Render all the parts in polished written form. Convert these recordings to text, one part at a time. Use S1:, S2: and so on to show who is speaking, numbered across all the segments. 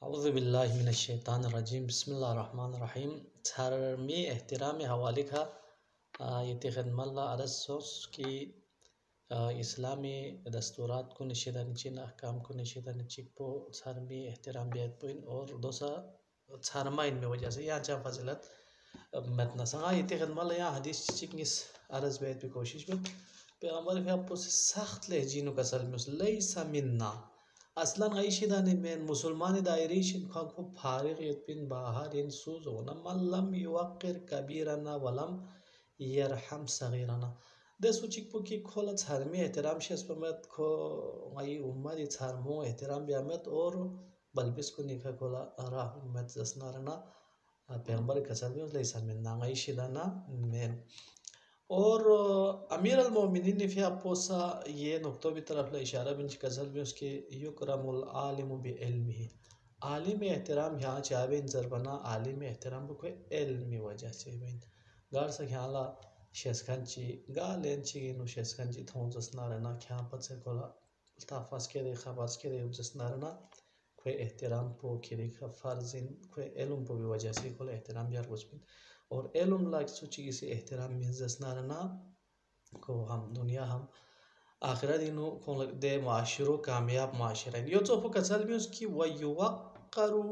S1: औज़ुबिल्लाहिमिनश्शैतानिर्रजीम बिस्मिल्लाहिर्रहमानिर्रहीम धर्मी एहतराम हवाले का ये खदमल्ला अरसोस की इस्लामी दस्तूरात को निषेधांचिन अहकाम को निषेधांचिक पो धर्मी एहतराम बियत पोइन और दोसा धर्मा इनमें वजह से यहाँ जा फजलत मतना संगा ये खदमल्ला यहाँ हदीस चिकनिस अरस बियत भी कोशिश में पैगंबर के आपको से सख्त लहजीनो का सल में लैसा मिन्ना असलन ऐशिदानी में मुसलमान दायरीशिन खाको फारिग यत्पिन बाहर इन सूजोना मल्लम युवक्किर कबीरना वलम यरहम सगीरना दे सुचिक की खोला धर्मी एहतराम शेष पमत खो आई उम्मत धर्मो एहतराम बियामत और बल्बिस को निखा खोला राह उम्मत जसनारना पैगंबर कसर में लैसा मिन्ना ऐशिदाना में और अमीर अलमोमिनीन ने फिर अपोसा ये नुक्तों की तरफ इशारा बिन गज़ल में उसके युकरमुल आलिम बिइल्मिही आलिम एहतराम यहाँ चाहे इन ज़रबना आलिम एहतराम को कोई इल्मी वजह से बिन गार से ख्याला शेषखंची गालेंची गिनु शेषखंची थों जसना रहना ख्याल पद से कोला ताफास के दे खबास के दे जसना रहना कोई एहतराम पो के दे फ़र्ज़िन कोई इल्म पो भी वजह से कोला एहतराम यार कुछ बिन और एलुम लाग सूची किसी एहतराम में जसनारना को हम दुनिया हम आखिर दिनों को दे माशरों कामयाब माशरा यो तो कसल में उसकी वयुवक्करु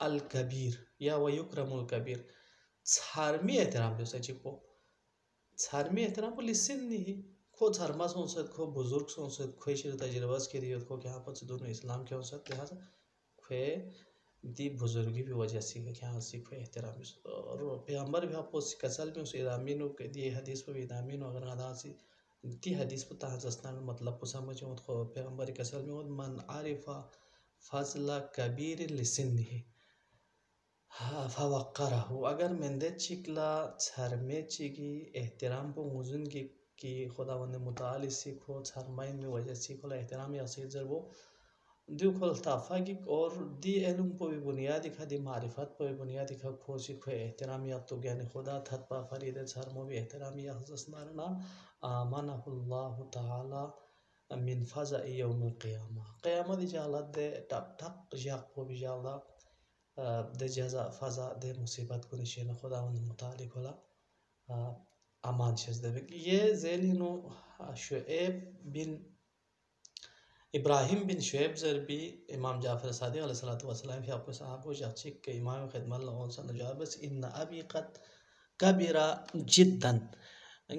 S1: अल कबीर या वयुक्रमुल कबीर धर्मी एहतराम जो सच्ची को धर्मी एहतराम को लिसन नहीं को धर्मा संसद को बुजुर्ग संसद को शिर तजरबस के लिए को क्या पता दोनों इस्लाम के संसद क्या खे दी बुजुर्गी भी वजह से क्या सीखो एहतराम और पैगंबर भी आपको कसल में उस इदामीन के दिए हदीस पर इदामीन अगर अदा से दी हदीस पर तहजसना मतलब को समझो तो पैगंबर कसल में मन आरिफा फजला कबीर लिसन्निही फवक्करहु अगर मंदे चिकला धर्मे चिकी एहतराम को मुजुन की खुदावंद मुताल सीखो धर्माइन में वजह सीखो एहतराम या सीजर वो दुखल ताफाकिक और दी इल्म को भी बुनियादी खा दी मारिफत पर भी बुनियादी खा खोसी खो एहतराम या तो ज्ञान खुदा थत्पा फरीद धर्मो भी एहतराम या हज़रत आमनहुल्लाहु ताला मिन फज़ा यौमिल क़ियामा क़ियामत दी जालत दे टक टक जाक को भी जाला दे जज़ा फज़ा दे मुसीबत को निशान खुदा उन मुतालिक होला अमान शेष दे ये ज़ेलिनो शुएब बिन इब्राहिम बिन शुएब ज़रबी इमाम जाफ़र सादिक़ अलैहिस्सलातु वस्सलाम के आपको साहब जाचिक के इमाम खिदमत लौसन जाबस इन्न अबी क़द कबीरा जिद्दन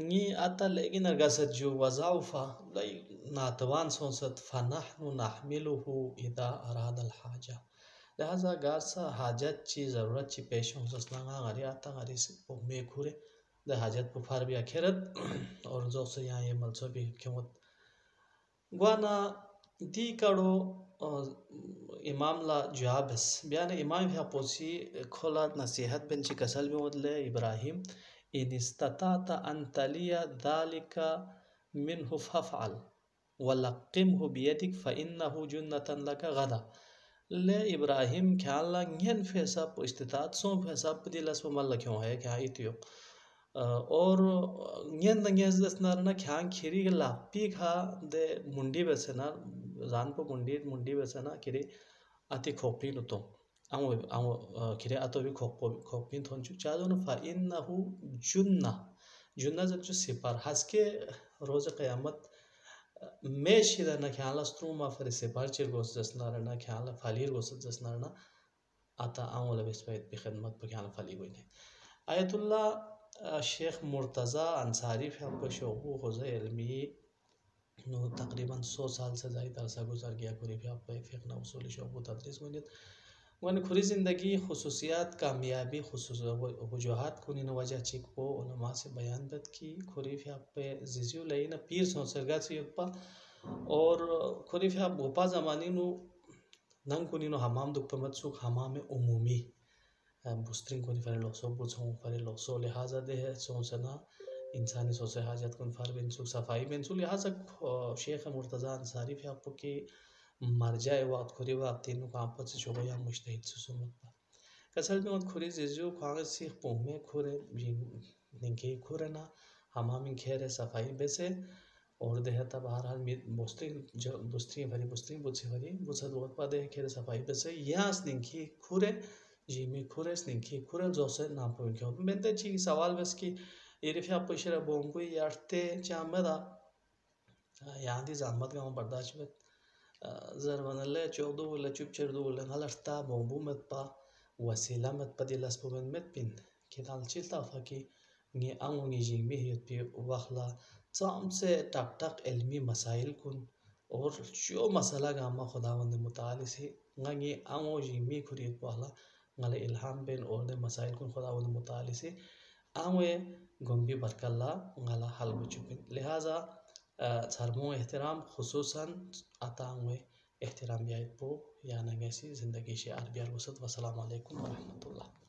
S1: नी अता लेकिन अरगसत जो वज़ाउफा लई नातवान सोसत फनहनु नहमिलुहु इदा अरादल हाजा लिहाजा गारसा हाजत ची ज़रूरत ची पेश हो ससना गरी आता गरी से में खुरे द हाजत पुफार भी आखिरत और जो से यहाँ ये मलसो भी क्यों गुआना दी कड़ो इमाम ला जवाबस बयान इमाम है पोसी खोला नसीहत बिन ची कसल में उदले इब्राहिम इन इस्तताता अन तलिया दालिका मिनहु फफ़अल वलक़िमहु बियदिक फ़इन्नहु जुन्नतन लका गदा ले इब्राहिम ख्याल न्यन फैसा इस्तितात सो फैसा दिलस मल क्यों है क्या इतियो और न्यन नंगेज दसनारना ख्यां खिरी लापी खा दे मुंडी बसना जान को मुंडी बसना किरे अति खोपिन तो आमो किरे अतो भी खोपिन थोन चादो न फ़इन्नहु जुन्ना जुन्ना जब जो सिपार हंस के रोज़ क़यामत में शिदा न ख्याल स्त्रूमा फर सिपार चिर गोस जसनारना ख्याल फालीर गोस जसनारना आता आमो लबिस पे खिदमत पे ख्याल फाली कोई नहीं आयतुल्लाह शेख मुर्तज़ा अंसारी फिर आपको शोबू खुज़ा इल्मी नो तकरीबन 100 साल से ज़्यादा अरसा गुजर गया खुरी भी आप फ़िक़्ह उसूल शोबू तदरीस गुनियत वन खुरी ज़िंदगी खुसूसियात कामयाबी खुसूस वजूहात कुनी वजह चिक को उलमा से बयान बद की खुरी भी आप जिजियो लई न पीर सो सरगा से युपा और खुरी भी आप गोपा ज़मानी नो नंग कुनी नो हमाम दुख पमत सुख हमाम उमूमी बुस्त्रिंग को फरे लोसो बुझों फरे लोसो लिहाजा दे है सोचना इंसानी सोचे हाजत कन फर बिन सुख सफाई बिन सुख लिहाजा शेख मुर्तज़ा अंसारी भी आपको कि मर जाए वक्त खुरी वक्त तीनों का आपस से चोगा या मुश्तहिद से सुमत पर कसल में वक्त खुरी जिजो खाग सीख पोह में खुरे निके खुरे ना हमामी खेरे सफाई बेसे और देहता बहरहाल मित बुस्ट्री बुत्सी फरी बुसा दुगत पादे खेर सफाई बसे यास निंखी खुरे जिमी खुरेस निंखी खुरल जोसे नाम पोइन क्यों बेंते ची सवाल बस की इरिफिया पुशरा बोंगु यारते चामदा यादी जामत गांव बर्दाश्त में जरवनले चौदो वला चुपचरदो वला हलस्ता बोंबू मत पा वसीला मत पदिलास पुगन मत pin किदाल चिल्ता फकी ngi angu ngi jing mi hiet pi wakhla cham se tak tak elmi masail kun और जो मसला गामा खुदावंद मुताली से ngangi angu jing mi khuriet wakhla ngale ilham ben और दे मसाइल kun खुदावंद मुताली से angu गंभी बरकल्ला ngala हल बुचुकिन लिहाजा सरमो एहतराम खुसूसन अतांगे एहतराम याद पो या नगैसी ज़िंदगी से आरबियार वसत वसलाम अलैकुम वरहमतुल्लाह।